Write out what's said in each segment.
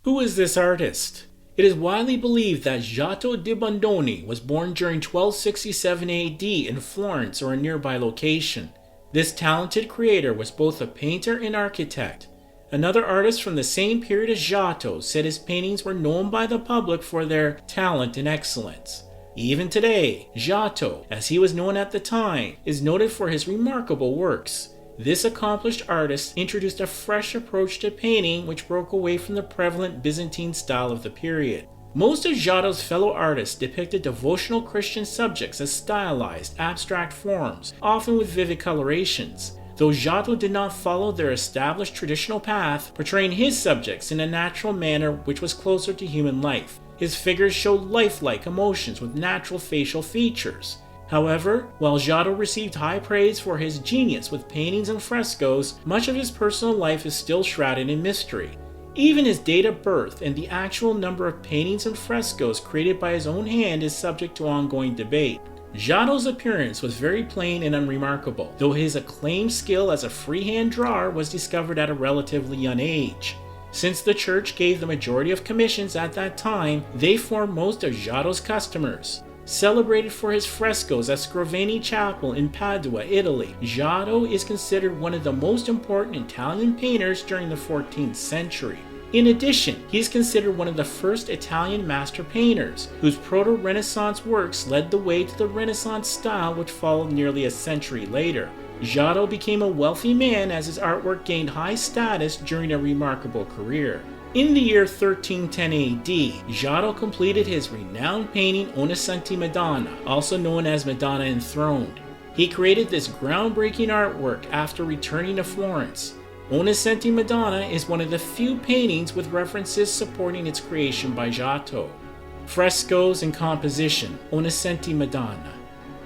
Who is this artist? It is widely believed that Giotto di Bondone was born during 1267 AD in Florence or a nearby location. This talented creator was both a painter and architect. Another artist from the same period as Giotto said his paintings were known by the public for their talent and excellence. Even today, Giotto, as he was known at the time, is noted for his remarkable works. This accomplished artist introduced a fresh approach to painting which broke away from the prevalent Byzantine style of the period. Most of Giotto's fellow artists depicted devotional Christian subjects as stylized, abstract forms, often with vivid colorations, though Giotto did not follow their established traditional path, portraying his subjects in a natural manner which was closer to human life. His figures showed lifelike emotions with natural facial features. However, while Giotto received high praise for his genius with paintings and frescoes, much of his personal life is still shrouded in mystery. Even his date of birth and the actual number of paintings and frescoes created by his own hand is subject to ongoing debate. Giotto's appearance was very plain and unremarkable, though his acclaimed skill as a freehand drawer was discovered at a relatively young age. Since the church gave the majority of commissions at that time, they formed most of Giotto's customers. Celebrated for his frescoes at Scrovegni Chapel in Padua, Italy, Giotto is considered one of the most important Italian painters during the 14th century. In addition, he is considered one of the first Italian master painters, whose proto-Renaissance works led the way to the Renaissance style which followed nearly a century later. Giotto became a wealthy man as his artwork gained high status during a remarkable career. In the year 1310 AD, Giotto completed his renowned painting Ognissanti Madonna, also known as Madonna Enthroned. He created this groundbreaking artwork after returning to Florence. Ognissanti Madonna is one of the few paintings with references supporting its creation by Giotto. Frescoes and composition, Ognissanti Madonna.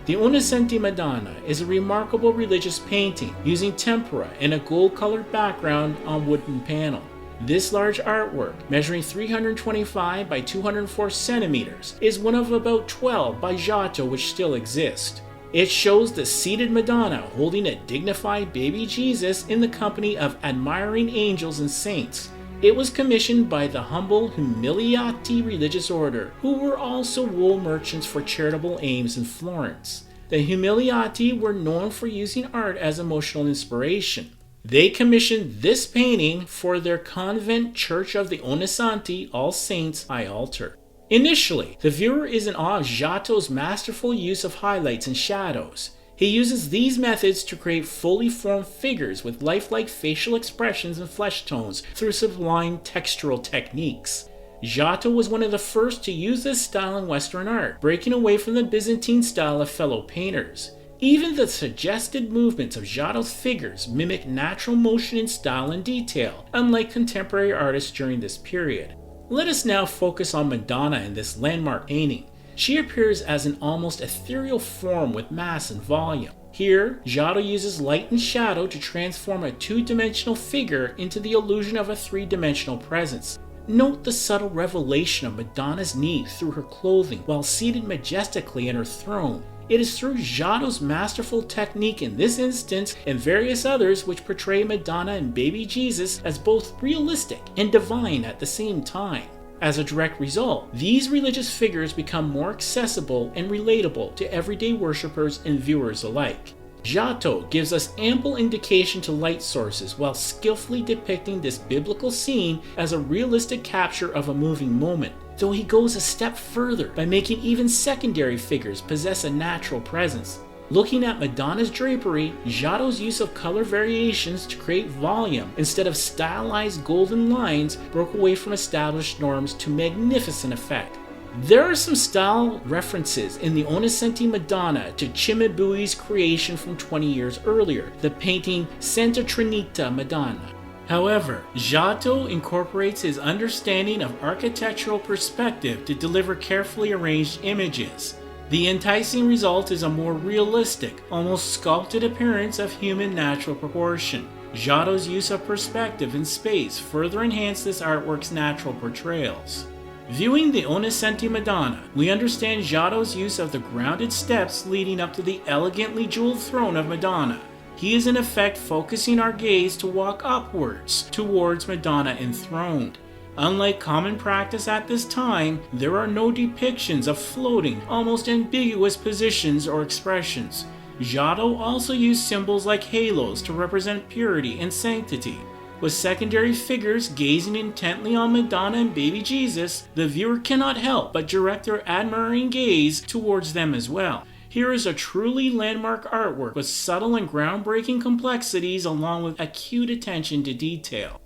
The Ognissanti Madonna is a remarkable religious painting using tempera and a gold-colored background on wooden panel. This large artwork, measuring 325 by 204 centimeters, is one of about 12 by Giotto which still exist. It shows the seated Madonna holding a dignified baby Jesus in the company of admiring angels and saints. It was commissioned by the humble Humiliati religious order, who were also wool merchants for charitable aims in Florence. The Humiliati were known for using art as emotional inspiration. They commissioned this painting for their convent church of the Ognissanti All Saints High Altar. Initially, the viewer is in awe of Giotto's masterful use of highlights and shadows. He uses these methods to create fully formed figures with lifelike facial expressions and flesh tones through sublime textural techniques. Giotto was one of the first to use this style in Western art, breaking away from the Byzantine style of fellow painters. Even the suggested movements of Giotto's figures mimic natural motion in style and detail, unlike contemporary artists during this period. Let us now focus on Madonna in this landmark painting. She appears as an almost ethereal form with mass and volume. Here, Giotto uses light and shadow to transform a two-dimensional figure into the illusion of a three-dimensional presence. Note the subtle revelation of Madonna's need through her clothing while seated majestically in her throne. It is through Giotto's masterful technique in this instance and various others which portray Madonna and baby Jesus as both realistic and divine at the same time. As a direct result, these religious figures become more accessible and relatable to everyday worshippers and viewers alike. Giotto gives us ample indication to light sources while skillfully depicting this biblical scene as a realistic capture of a moving moment, though he goes a step further by making even secondary figures possess a natural presence. Looking at Madonna's drapery, Giotto's use of color variations to create volume instead of stylized golden lines broke away from established norms to magnificent effect. There are some style references in the Ognissanti Madonna to Cimabue's creation from 20 years earlier, the painting Santa Trinita Madonna. However, Giotto incorporates his understanding of architectural perspective to deliver carefully arranged images. The enticing result is a more realistic, almost sculpted appearance of human natural proportion. Giotto's use of perspective and space further enhance this artwork's natural portrayals. Viewing the Ognissanti Madonna, we understand Giotto's use of the grounded steps leading up to the elegantly jeweled throne of Madonna. He is in effect focusing our gaze to walk upwards towards Madonna enthroned. Unlike common practice at this time, there are no depictions of floating, almost ambiguous positions or expressions. Giotto also used symbols like halos to represent purity and sanctity. With secondary figures gazing intently on Madonna and baby Jesus, the viewer cannot help but direct their admiring gaze towards them as well. Here is a truly landmark artwork with subtle and groundbreaking complexities along with acute attention to detail.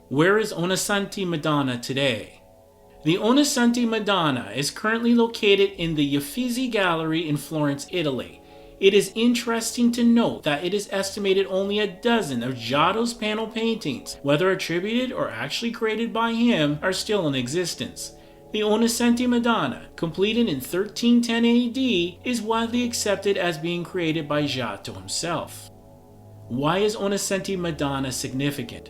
Where is Ognissanti Madonna today? The Ognissanti Madonna is currently located in the Uffizi Gallery in Florence, Italy. It is interesting to note that it is estimated only a dozen of Giotto's panel paintings, whether attributed or actually created by him, are still in existence. The Ognissanti Madonna, completed in 1310 AD, is widely accepted as being created by Giotto himself. Why is Ognissanti Madonna significant?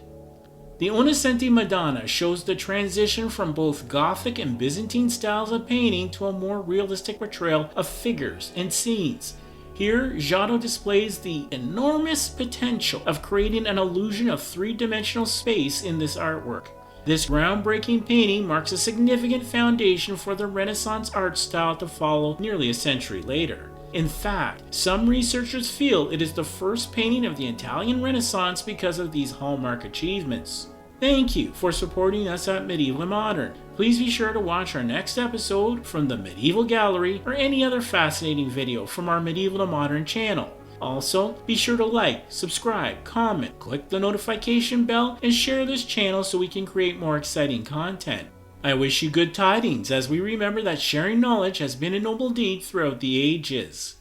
The Ognissanti Madonna shows the transition from both Gothic and Byzantine styles of painting to a more realistic portrayal of figures and scenes. Here, Giotto displays the enormous potential of creating an illusion of three-dimensional space in this artwork. This groundbreaking painting marks a significant foundation for the Renaissance art style to follow nearly a century later. In fact, some researchers feel it is the first painting of the Italian Renaissance because of these hallmark achievements. Thank you for supporting us at Medieval and Modern. Please be sure to watch our next episode from the Medieval Gallery or any other fascinating video from our Medieval and Modern channel. Also, be sure to like, subscribe, comment, click the notification bell, and share this channel so we can create more exciting content. I wish you good tidings as we remember that sharing knowledge has been a noble deed throughout the ages.